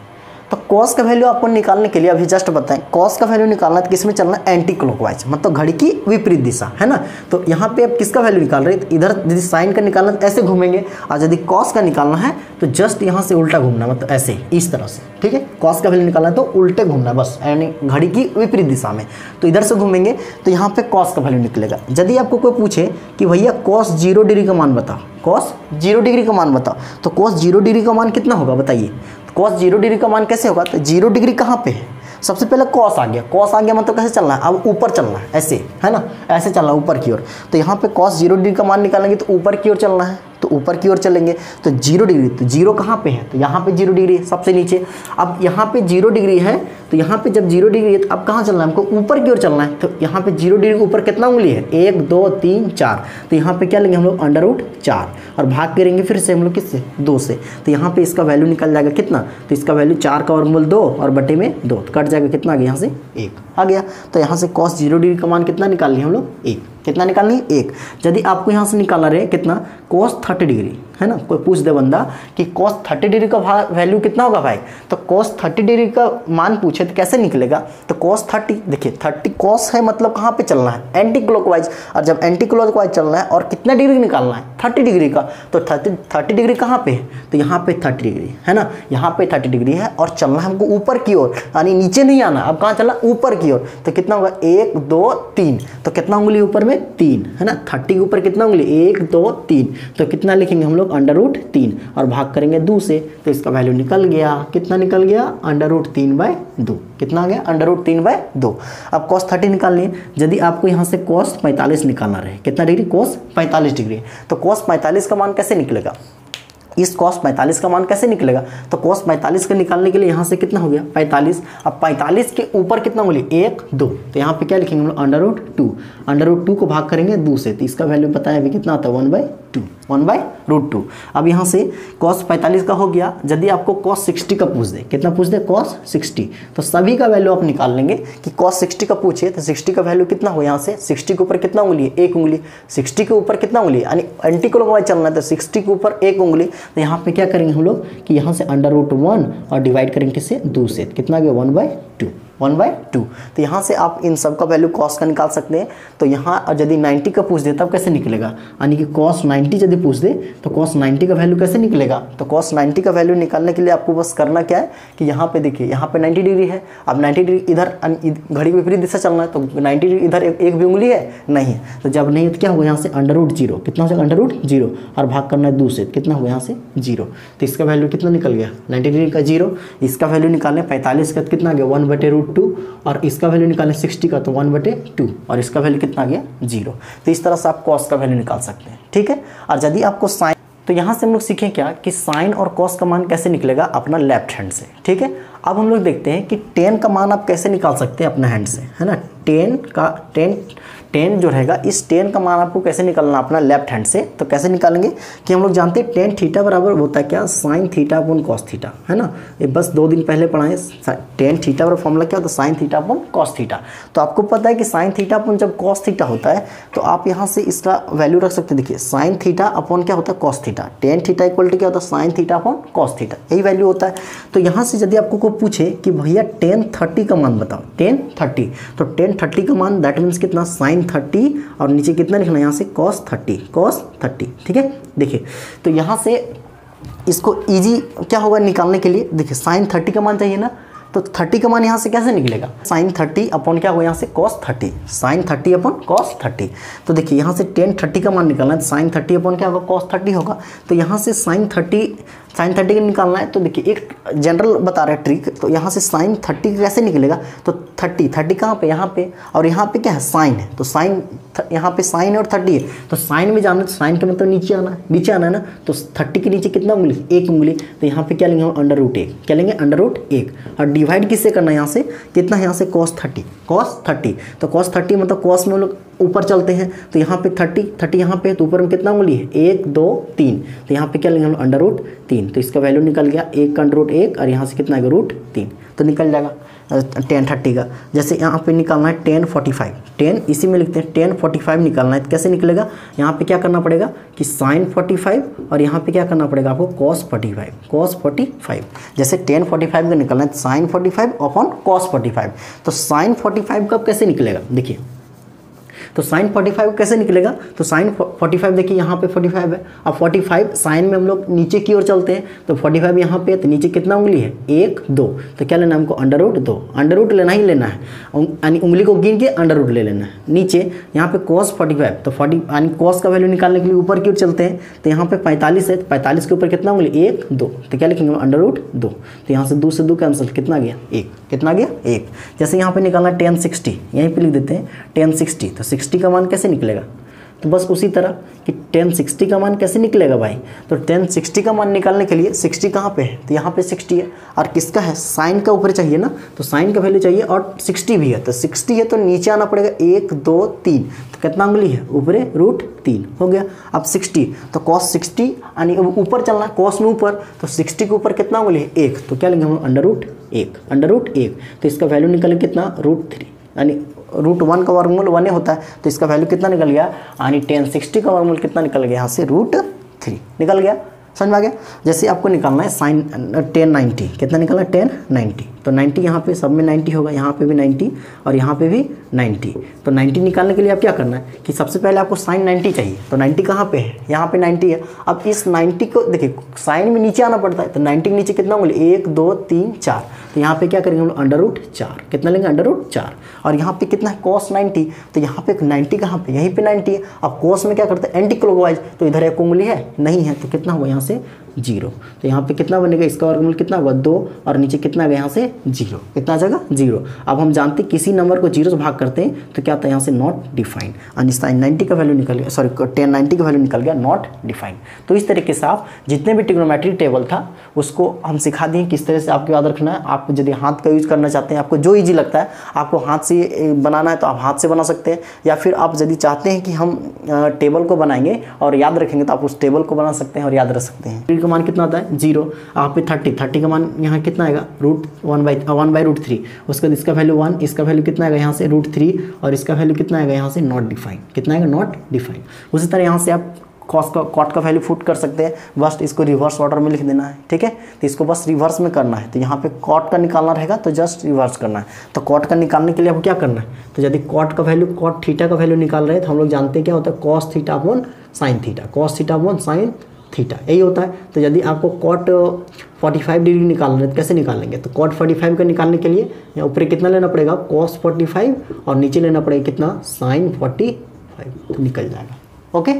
तो कॉस का वैल्यू आपको निकालने के लिए अभी जस्ट बताएं, कॉस का वैल्यू निकालना है तो किस में चलना है, एंटी क्लॉकवाइज, मतलब घड़ी की विपरीत दिशा, है ना। तो यहाँ पे आप किसका वैल्यू निकाल रहे हैं, इधर यदि साइन का निकालना है तो ऐसे घूमेंगे, और यदि कॉस का निकालना है तो जस्ट यहाँ से उल्टा घूमना, मतलब ऐसे इस तरह से, ठीक है। कॉस का वैल्यू निकालना है तो उल्टे घूमना बस, यानी घड़ी की विपरीत दिशा में। तो इधर से घूमेंगे तो यहाँ पे कॉस का वैल्यू निकलेगा। यदि आपको कोई पूछे कि भैया कॉस 0 डिग्री का मान बताओ, कॉस 0 डिग्री का मान बताओ, तो कॉस 0 डिग्री का मान कितना होगा बताइए। कॉस 0 डिग्री का मान कैसे होगा, तो 0 डिग्री कहाँ पे है, सबसे पहले कॉस आ गया, कॉस आ गया मतलब कैसे चलना है, अब ऊपर चलना है ऐसे, है ना, ऐसे चलना है ऊपर की ओर। तो यहाँ पे कॉस 0 डिग्री का मान निकालेंगे तो ऊपर की ओर चलना है, तो ऊपर की ओर चलेंगे। तो 0 डिग्री, तो 0 कहाँ पे है, तो यहाँ पे 0 डिग्री है सबसे नीचे। अब यहाँ पे 0 डिग्री है, तो यहाँ पे जब 0 डिग्री है तो अब कहाँ चलना है, हमको ऊपर की ओर चलना है। तो यहाँ पे 0 डिग्री के ऊपर कितना उंगली है, 1 2 3 4, तो यहाँ पे क्या लेंगे हम लोग √4, और भाग करेंगे फिर से हम लोग किससे, 2 से। तो यहाँ पे इसका वैल्यू निकल जाएगा कितना, तो इसका वैल्यू 4 का वर्गमूल 2 और बटे में 2, तो कट जाएगा कितना आ गया, यहाँ से 1 आ गया। तो यहाँ से कॉस 0 डिग्री का मान कितना निकाल लिए हम लोग, 1। कितना निकालनी है, 1। यदि आपको यहाँ से निकालना रहे कितना, कॉस 30 डिग्री, है ना, कोई पूछ दे बंदा कि कॉस 30 डिग्री का वैल्यू कितना होगा भाई, तो कॉस 30 डिग्री का मान पूछे तो कैसे निकलेगा, तो कॉस 30, देखिए 30 कॉस है मतलब कहाँ पे चलना है, एंटी क्लॉकवाइज, और जब एंटी क्लॉकवाइज चलना है और कितना डिग्री निकालना है, 30 डिग्री का, तो 30 डिग्री कहाँ पे है, तो यहाँ पे 30 डिग्री है ना, यहाँ पे 30 डिग्री है, और चलना है हमको ऊपर की ओर, यानी नीचे नहीं आना, अब कहाँ चलना, ऊपर की ओर। तो कितना होगा, 1 2 3, तो कितना उंगली ऊपर में, 3, है ना, 30 के ऊपर कितना उंगली, 1 2 3, तो कितना लिखेंगे हम लोग, √3, और भाग करेंगे 2 से, तो इसका वैल्यू निकल गया, कितना निकल गया, √3/2, कितना आ गया, √3/2। अब cos 30 निकाल लिए। यदि आपको यहाँ से cos 45 निकालना रहे, कितना डिग्री, cos 45 डिग्री, तो cos 45 का मान कैसे निकलेगा, इस cos 45 का मान कैसे निकलेगा, तो cos 45 का निकालने के लिए यहाँ से कितना हो गया, 45। अब 45 के ऊपर कितना उंगली, 1 2, तो यहाँ पे क्या लिखेंगे हम लोग, √2 को भाग करेंगे 2 से, तो इसका वैल्यू बताया अभी कितना आता है, 1/2। अब यहाँ से cos 45 का हो गया। यदि आपको cos 60 का पूछ दे, कितना पूछ दे, cos 60, तो सभी का वैल्यू आप निकाल लेंगे कि cos 60 का पूछे तो 60 का वैल्यू कितना हो, यहाँ से 60 के ऊपर कितना उंगली है, 1 उंगली, 60 के ऊपर कितना उंगली, यानी एंटी क्लॉकवाइज चलना है, तो 60 के ऊपर 1 उंगली, तो यहाँ पे क्या करेंगे हम लोग कि यहाँ से √1 और डिवाइड करेंगे किससे, 2 से, कितना गया, 1/2। तो यहाँ से आप इन सब का वैल्यू cos का निकाल सकते हैं। तो यहाँ और यदि 90 का पूछ दे तब कैसे निकलेगा, यानी कि cos 90 यदि पूछ दे तो cos 90 का वैल्यू कैसे निकलेगा, तो cos 90 का वैल्यू निकालने के लिए आपको बस करना क्या है कि यहाँ पे देखिए, यहाँ पे 90 डिग्री है, अब 90 डिग्री इधर घड़ी की विपरीत दिशा चलना है, तो 90 डिग्री इधर एक भी उंगली है नहीं है, तो जब नहीं तो क्या होगा, यहाँ से √0, कितना हो जाएगा, √0, और भाग करना है 2 से, कितना होगा यहाँ से 0, तो इसका वैल्यू कितना निकल गया, 90 डिग्री का 0, इसका वैल्यू निकालें 45 का कितना गया, 1/√2, और इसका वैल्यू निकालें 60 का तो 1/2, और इसका वैल्यू कितना गया, 0। तो इस तरह से आप cos का वैल्यू निकाल सकते हैं, ठीक है। और यदि आपको साइन, तो यहाँ से हम लोग सीखें क्या कि साइन और cos का मान कैसे निकलेगा अपना लेफ्ट हैंड से, ठीक है। अब हम लोग देखते हैं कि tan का मान आप कैसे निकाल सकते हैं अपना हैंड से, है ना। tan जो रहेगा, इस tan का मान आपको कैसे निकालना अपना लेफ्ट हैंड से, तो कैसे निकालेंगे कि हम लोग जानते हैं tan थीटा बराबर होता है क्या, sin theta upon cos theta, है ना। ये बस 2 दिन पहले पढ़ाए, tan थीटा बराबर फॉर्मूला क्या होता है, sin theta upon cos theta. तो आपको पता है कि sin थीटा अपॉन जब cos थीटा होता है तो आप यहाँ से इसका वैल्यू रख सकते हैं। देखिए sin थीटा अपॉन क्या होता है, cos theta, tan theta equal to क्या होता है, sin theta upon cos theta, यही वैल्यू होता है। तो यहाँ से यदि आपको कोई पूछे कि भैया tan 30 का मान बताओ, tan 30, तो tan 30 का मान दैट मीन्स कितना, sin 30, और नीचे कितना लिखना है, यहाँ से cos 30, ठीक है। देखिए तो यहाँ से इसको इजी क्या होगा निकालने के लिए, देखिए sin 30 का मान चाहिए ना, तो 30 का मान यहाँ से कैसे निकलेगा, sin 30 अपॉन क्या होगा, यहाँ से cos 30, sin 30 अपॉन cos 30। तो देखिए यहाँ से tan 30 का मान निकालना है, तो sin 30 अपॉन क्या होगा, cos 30 होगा। तो यहाँ से sin 30 का निकालना है, तो देखिए एक जनरल बता रहा है ट्रिक, तो यहाँ से sin 30 कैसे निकलेगा, तो 30 कहाँ पे, यहाँ पे, और यहाँ पे क्या है, साइन है, तो साइन यहाँ पे साइन है और 30 है, तो साइन में जाना है, तो साइन का मतलब नीचे आना है ना, तो 30 के नीचे कितना उंगली, 1 उंगली, तो यहाँ पे क्या लेंगे हम, √1, क्या लेंगे, √1, और डिवाइड किससे करना है, यहाँ से कितना है, यहाँ से cos 30, तो cos 30 मतलब cos में हम लोग ऊपर चलते हैं, तो यहाँ पे 30 यहाँ पे, तो ऊपर में कितना उंगली है, 1 2 3, तो यहाँ पे क्या लेंगे हम, √3, तो इसका वैल्यू निकल गया 1 का √1, और यहाँ से कितना आएगा, √3, तो निकल जाएगा। टेन 30 का। जैसे यहाँ पे निकालना है टेन 45, टेन इसी में लिखते हैं, टेन 45 निकालना है तो कैसे निकलेगा, यहाँ पे क्या करना पड़ेगा कि साइन 45 और यहाँ पे क्या करना पड़ेगा आपको कॉस 45, कॉस 45। जैसे टेन 45 का निकालना है साइन 45 अपॉन कॉस 45, तो साइन 45 का कैसे निकलेगा देखिए, तो साइन 45 कैसे निकलेगा, तो साइन 45 देखिए यहाँ पे 45 है, अब 45 साइन में हम लोग नीचे की ओर चलते हैं तो 45 यहाँ पे है तो नीचे कितना उंगली है 1 2, तो क्या लेना है हमको अंडर रूट 2, अंडर रूट लेना ही लेना है, यानी उंगली को गिन के अंडर रूट ले लेना है। नीचे यहाँ पे cos 45, तो 40 यानी cos का वैल्यू निकालने के लिए ऊपर की ओर चलते हैं तो यहाँ पे 45 है, तो 45 के ऊपर कितना उंगली 1 2, तो क्या लिखेंगे अंडर रूट 2, तो यहाँ से 2 से 2 कैंसिल, कितना गया 1, कितना गया 1। जैसे यहाँ पे निकालना टेन 60, यहीं पे लिख देते हैं टेन 60, तो 60 का मान कैसे निकलेगा, तो बस उसी तरह कि टेन 60 का मान कैसे निकलेगा भाई, तो टेन 60 का मान निकालने के लिए 60 कहाँ पे है, तो यहाँ पे 60 है और किसका है साइन का ऊपर चाहिए ना, तो साइन का वैल्यू चाहिए और 60 भी है, तो 60 है तो नीचे आना पड़ेगा 1 2 3, तो कितना उंगली है ऊपरे रूट 3 हो गया। अब 60 तो कॉस 60 यानी ऊपर चलना है, कॉस में ऊपर, तो 60 के ऊपर कितना उंगली है 1, तो क्या लेंगे हम अंडर रूट 1, अंडर रूट 1, तो इसका वैल्यू निकले कितना रूट 3, यानी रूट 1 का वर्गमूल 1 होता है, तो इसका वैल्यू कितना निकल गया, यानी टेन 60 का वर्गमूल कितना निकल गया यहाँ से रूट 3 निकल गया, समझ में आ गया। जैसे आपको निकालना है साइन टेन 90, कितना निकलना है टेन 90, तो 90 यहाँ पे सब में 90 होगा, यहाँ पे भी 90 और यहाँ पे भी 90, तो 90 निकालने के लिए आप क्या करना है कि सबसे पहले आपको साइन 90 चाहिए, तो 90 कहाँ पे है, यहाँ पे 90 है। अब इस 90 को देखिए साइन में नीचे आना पड़ता है, तो 90 के नीचे कितना उंगली 1 2 3 4, तो यहाँ पे क्या करेंगे हम लोग अंडर रूट 4, कितना लेंगे अंडर रूट 4, और यहाँ पे कितना है कॉस 90, तो यहाँ पे 90 कहाँ पे यहीं पे 90 है। अब कॉस में क्या करते हैं एंटी क्लॉकवाइज, तो इधर एक उंगली है नहीं है, तो कितना हुआ यहाँ से 0, तो यहाँ पे कितना बनेगा इसका वर्गमूल कितना होगा 2 और नीचे कितना आ गया यहाँ से 0, कितना आ जाएगा 0। अब हम जानते हैं किसी नंबर को 0 से भाग करते हैं तो क्या आता है यहाँ से नॉट डिफाइंड, यानी साइन 90 का वैल्यू निकल गया, सॉरी टेन 90 का वैल्यू निकल गया नॉट डिफाइंड। तो इस तरीके से आप जितने भी ट्रिग्नोमेट्रिक टेबल था उसको हम सिखा दिए किस तरह से आपको याद रखना है। आप यदि हाथ का यूज़ करना चाहते हैं, आपको जो ईजी लगता है आपको हाथ से बनाना है तो आप हाथ से बना सकते हैं, या फिर आप यदि चाहते हैं कि हम टेबल को बनाएंगे और याद रखेंगे तो आप उस टेबल को बना सकते हैं और याद रख सकते हैं। का मान कितना आता है 0, आप पे 30 का मान यहाँ कितना आएगा रूट 1/√3, उसके बाद इसका वैल्यू 1, इसका वैल्यू कितना आएगा यहाँ से √3 और इसका वैल्यू कितना आएगा यहाँ से नॉट डिफाइंड, कितना आएगा नॉट डिफाइंड। उसी तरह यहाँ से आप कॉट का वैल्यू फुट कर सकते हैं, बस इसको रिवर्स ऑर्डर में लिख देना है, ठीक है। तो इसको बस रिवर्स में करना है, तो यहाँ पे कॉट का निकालना रहेगा तो जस्ट रिवर्स करना है। तो कॉट का निकालने के लिए आपको क्या करना है, तो यदि कॉट का वैल्यू कॉट थीटा का वैल्यू निकाल रहे हैं तो हम लोग जानते हैं क्या होता है cos theta upon sine theta, cos theta upon sine theta यही होता है। तो यदि आपको कॉट 45 डिग्री निकालना है तो कैसे निकालेंगे, तो कॉट 45 का निकालने के लिए यहाँ ऊपर कितना लेना पड़ेगा कॉस 45 और नीचे लेना पड़ेगा कितना साइन 45, तो निकल जाएगा। ओके।